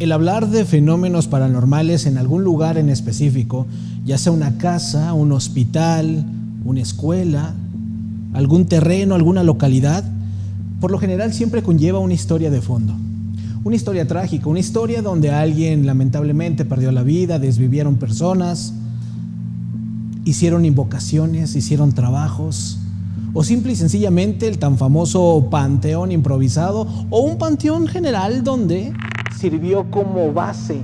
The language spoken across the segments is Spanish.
El hablar de fenómenos paranormales en algún lugar en específico, ya sea una casa, un hospital, una escuela, algún terreno, alguna localidad, por lo general siempre conlleva una historia de fondo. Una historia trágica, una historia donde alguien lamentablemente perdió la vida, desvivieron personas, hicieron invocaciones, hicieron trabajos, o simple y sencillamente el tan famoso panteón improvisado o un panteón general donde sirvió como base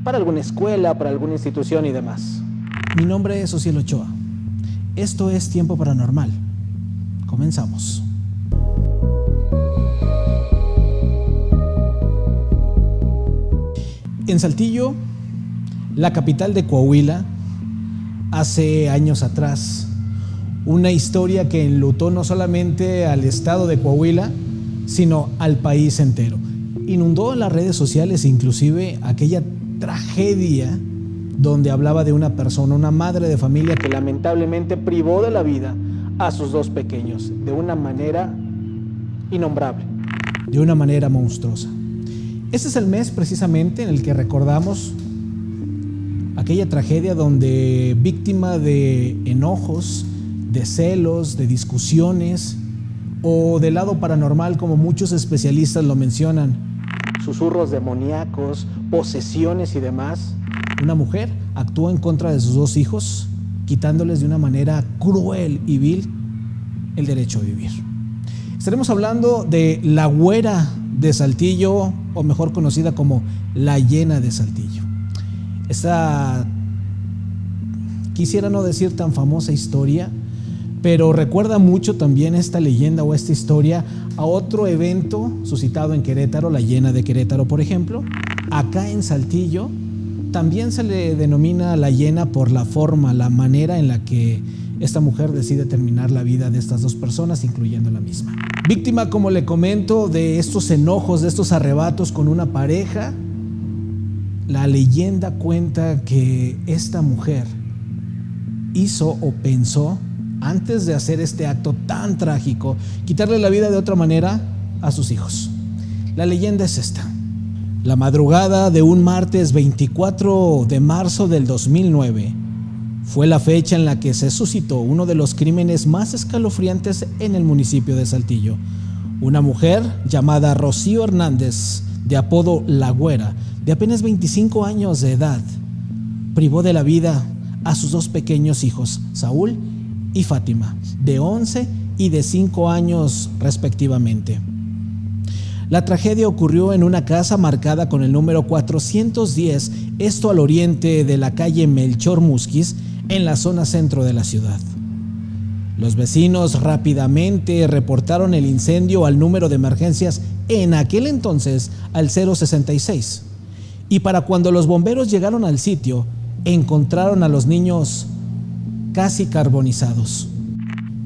para alguna escuela, para alguna institución y demás. Mi nombre es Ociel Ochoa. Esto es Tiempo Paranormal. Comenzamos. En Saltillo, la capital de Coahuila, hace años atrás, una historia que enlutó no solamente al estado de Coahuila, sino al país entero. Inundó las redes sociales, inclusive aquella tragedia donde hablaba de una persona, una madre de familia que lamentablemente privó de la vida a sus dos pequeños de una manera innombrable, de una manera monstruosa. Este es el mes precisamente en el que recordamos aquella tragedia donde, víctima de enojos, de celos, de discusiones o del lado paranormal, como muchos especialistas lo mencionan, susurros demoníacos, posesiones y demás, una mujer actuó en contra de sus dos hijos, quitándoles de una manera cruel y vil el derecho a vivir. Estaremos hablando de la Güera de Saltillo, o mejor conocida como la Llena de Saltillo. Esta, quisiera no decir tan famosa historia, pero recuerda mucho también esta leyenda o esta historia a otro evento suscitado en Querétaro, la Llena de Querétaro, por ejemplo. Acá en Saltillo también se le denomina la Llena por la forma, la manera en la que esta mujer decide terminar la vida de estas dos personas, incluyendo la misma. Víctima, como le comento, de estos enojos, de estos arrebatos con una pareja, la leyenda cuenta que esta mujer hizo o pensó, antes de hacer este acto tan trágico, quitarle la vida de otra manera a sus hijos. La leyenda es esta. La madrugada de un martes 24 de marzo del 2009 fue la fecha en la que se suscitó uno de los crímenes más escalofriantes en el municipio de Saltillo. Una mujer llamada Rocío Hernández, de apodo La Güera, de apenas 25 años de edad, privó de la vida a sus dos pequeños hijos, Saúl y Fátima, de 11 y de 5 años respectivamente. La tragedia ocurrió en una casa marcada con el número 410, esto al oriente de la calle Melchor Musquiz, en la zona centro de la ciudad. Los vecinos rápidamente reportaron el incendio al número de emergencias, en aquel entonces al 066, y para cuando los bomberos llegaron al sitio, encontraron a los niños casi carbonizados.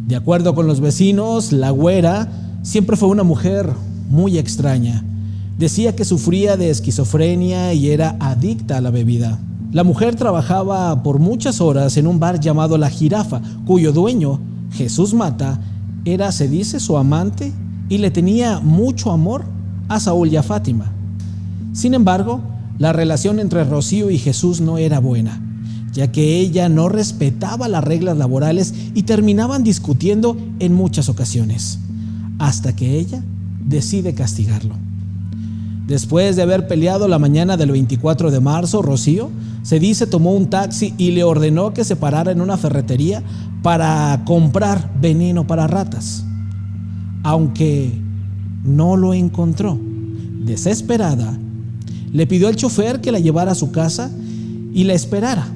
De acuerdo con los vecinos, la Güera siempre fue una mujer muy extraña. Decía que sufría de esquizofrenia y era adicta a la bebida. La mujer trabajaba por muchas horas en un bar llamado La Jirafa, cuyo dueño, Jesús Mata, era, se dice, su amante y le tenía mucho amor a Saúl y a Fátima. Sin embargo, la relación entre Rocío y Jesús no era buena, ya que ella no respetaba las reglas laborales y terminaban discutiendo en muchas ocasiones, hasta que ella decide castigarlo. Después de haber peleado la mañana del 24 de marzo, Rocío, se dice, tomó un taxi y le ordenó que se parara en una ferretería para comprar veneno para ratas. Aunque no lo encontró, desesperada, le pidió al chofer que la llevara a su casa y la esperara,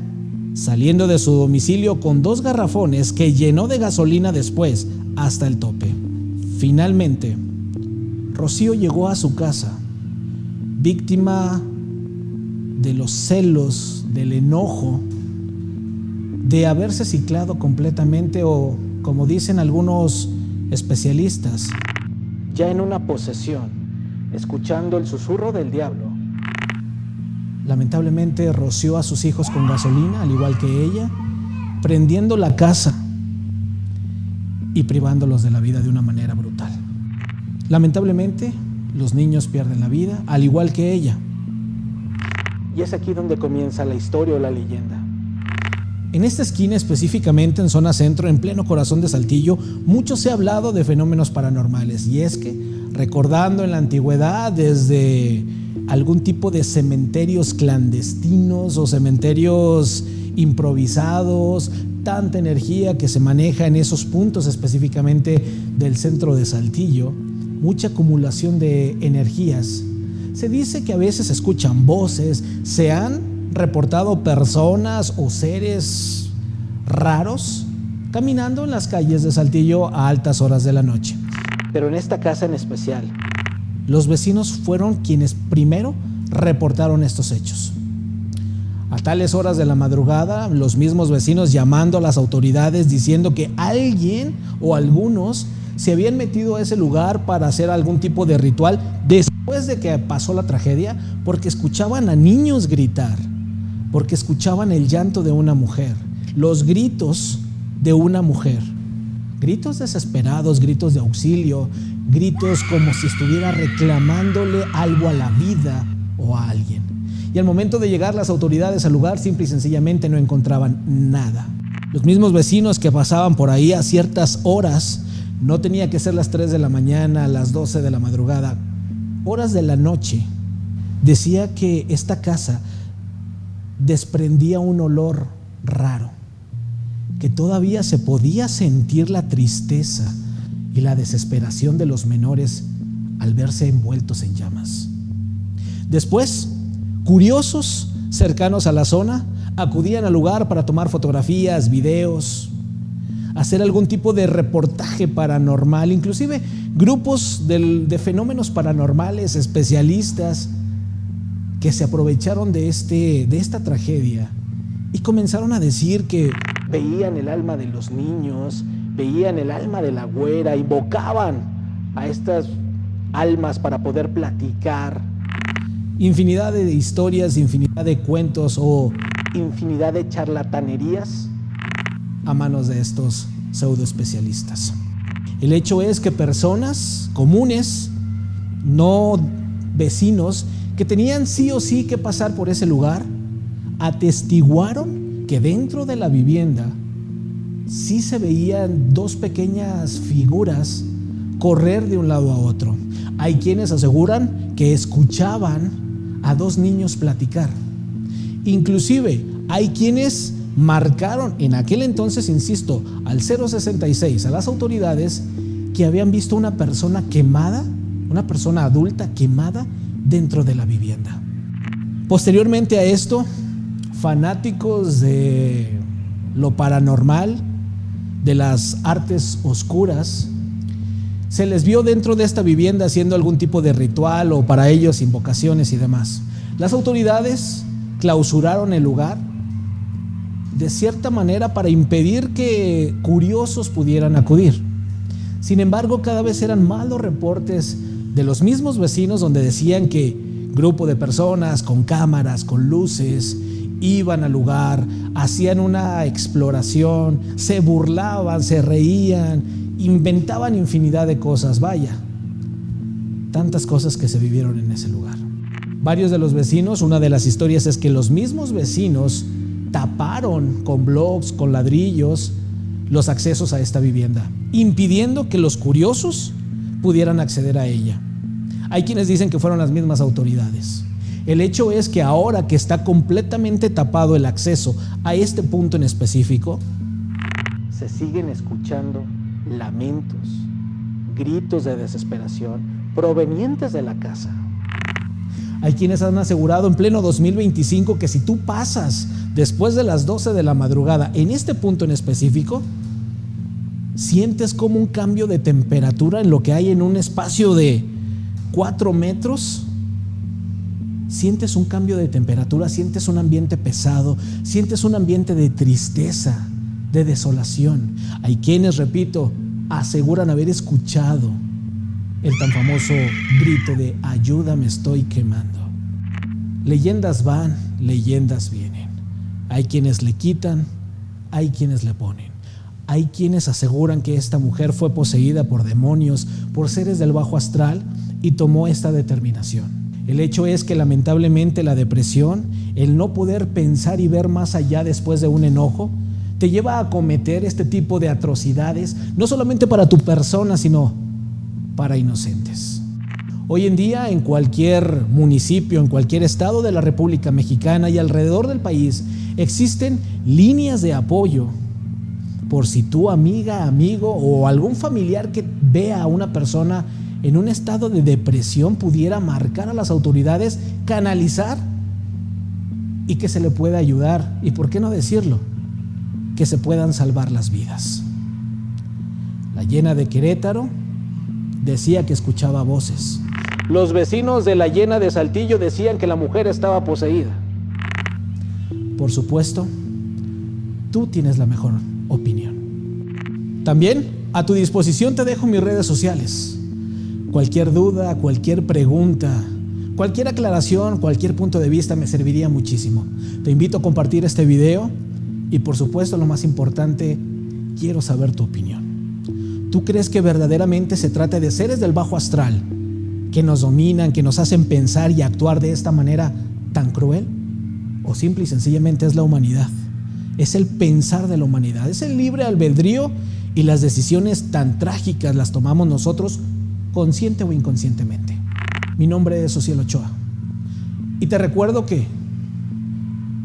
saliendo de su domicilio con 2 garrafones que llenó de gasolina después hasta el tope. Finalmente, Rocío llegó a su casa, víctima de los celos, del enojo, de haberse ciclado completamente o, como dicen algunos especialistas, ya en una posesión, escuchando el susurro del diablo. Lamentablemente roció a sus hijos con gasolina, al igual que ella, prendiendo la casa y privándolos de la vida de una manera brutal. Lamentablemente, los niños pierden la vida, al igual que ella. Y es aquí donde comienza la historia o la leyenda. En esta esquina, específicamente en zona centro, en pleno corazón de Saltillo, mucho se ha hablado de fenómenos paranormales. Y es que, recordando en la antigüedad, desde algún tipo de cementerios clandestinos o cementerios improvisados, tanta energía que se maneja en esos puntos específicamente del centro de Saltillo, mucha acumulación de energías. Se dice que a veces se escuchan voces, se han reportado personas o seres raros caminando en las calles de Saltillo a altas horas de la noche. Pero en esta casa en especial, los vecinos fueron quienes primero reportaron estos hechos. A tales horas de la madrugada, los mismos vecinos llamando a las autoridades diciendo que alguien o algunos se habían metido a ese lugar para hacer algún tipo de ritual después de que pasó la tragedia, porque escuchaban a niños gritar, porque escuchaban el llanto de una mujer, los gritos de una mujer, gritos desesperados, gritos de auxilio, gritos como si estuviera reclamándole algo a la vida o a alguien. Y al momento de llegar las autoridades al lugar, simple y sencillamente no encontraban nada. Los mismos vecinos que pasaban por ahí a ciertas horas, no tenía que ser las 3 de la mañana, las 12 de la madrugada, horas de la noche, decía que esta casa desprendía un olor raro, que todavía se podía sentir la tristeza y la desesperación de los menores al verse envueltos en llamas. Después, curiosos cercanos a la zona acudían al lugar para tomar fotografías, videos, hacer algún tipo de reportaje paranormal, inclusive grupos de fenómenos paranormales, especialistas que se aprovecharon de esta tragedia y comenzaron a decir que veían el alma de los niños, veían el alma de la güera, invocaban a estas almas para poder platicar. Infinidad de historias, infinidad de cuentos o infinidad de charlatanerías a manos de estos pseudoespecialistas. El hecho es que personas comunes, no vecinos, que tenían sí o sí que pasar por ese lugar, atestiguaron que dentro de la vivienda sí se veían dos pequeñas figuras correr de un lado a otro. Hay quienes aseguran que escuchaban a dos niños platicar. Inclusive hay quienes marcaron en aquel entonces, insisto, al 066, a las autoridades, que habían visto una persona quemada, una persona adulta quemada dentro de la vivienda. Posteriormente a esto, fanáticos de lo paranormal, de las artes oscuras, se les vio dentro de esta vivienda haciendo algún tipo de ritual o para ellos invocaciones y demás. Las autoridades clausuraron el lugar de cierta manera para impedir que curiosos pudieran acudir. Sin embargo, cada vez eran más los reportes de los mismos vecinos donde decían que grupo de personas con cámaras, con luces, iban al lugar, hacían una exploración, se burlaban, se reían, inventaban infinidad de cosas, vaya, tantas cosas que se vivieron en ese lugar. Varios de los vecinos, una de las historias es que los mismos vecinos taparon con bloques, con ladrillos, los accesos a esta vivienda, impidiendo que los curiosos pudieran acceder a ella. Hay quienes dicen que fueron las mismas autoridades. El hecho es que ahora que está completamente tapado el acceso a este punto en específico, se siguen escuchando lamentos, gritos de desesperación provenientes de la casa. Hay quienes han asegurado en pleno 2025 que si tú pasas después de las 12 de la madrugada en este punto en específico, sientes como un cambio de temperatura en lo que hay en un espacio de 4 metros. Sientes un cambio de temperatura, sientes un ambiente pesado, sientes un ambiente de tristeza, de desolación. Hay quienes, repito, aseguran haber escuchado el tan famoso grito de ayuda, me estoy quemando. Leyendas van, leyendas vienen. Hay quienes le quitan, hay quienes le ponen. Hay quienes aseguran que esta mujer fue poseída por demonios, por seres del bajo astral y tomó esta determinación. El hecho es que lamentablemente la depresión, el no poder pensar y ver más allá después de un enojo, te lleva a cometer este tipo de atrocidades, no solamente para tu persona, sino para inocentes. Hoy en día, en cualquier municipio, en cualquier estado de la República Mexicana y alrededor del país, existen líneas de apoyo por si tu amiga, amigo o algún familiar que vea a una persona en un estado de depresión pudiera marcar a las autoridades, canalizar y que se le pueda ayudar. ¿Y por qué no decirlo? Que se puedan salvar las vidas. La Llena de Querétaro decía que escuchaba voces. Los vecinos de la Llena de Saltillo decían que la mujer estaba poseída. Por supuesto, tú tienes la mejor opinión. También a tu disposición te dejo mis redes sociales. Cualquier duda, cualquier pregunta, cualquier aclaración, cualquier punto de vista me serviría muchísimo. Te invito a compartir este video y, por supuesto, lo más importante, quiero saber tu opinión. ¿Tú crees que verdaderamente se trata de seres del bajo astral que nos dominan, que nos hacen pensar y actuar de esta manera tan cruel? ¿O simple y sencillamente es la humanidad? Es el pensar de la humanidad, es el libre albedrío y las decisiones tan trágicas las tomamos nosotros consciente o inconscientemente. Mi nombre es Ociel Ochoa y te recuerdo que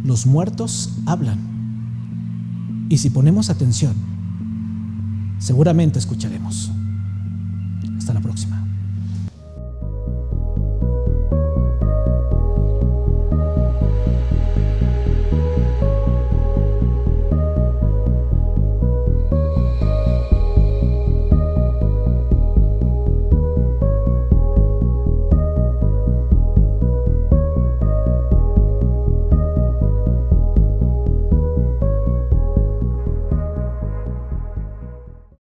los muertos hablan y si ponemos atención, seguramente escucharemos. Hasta la próxima.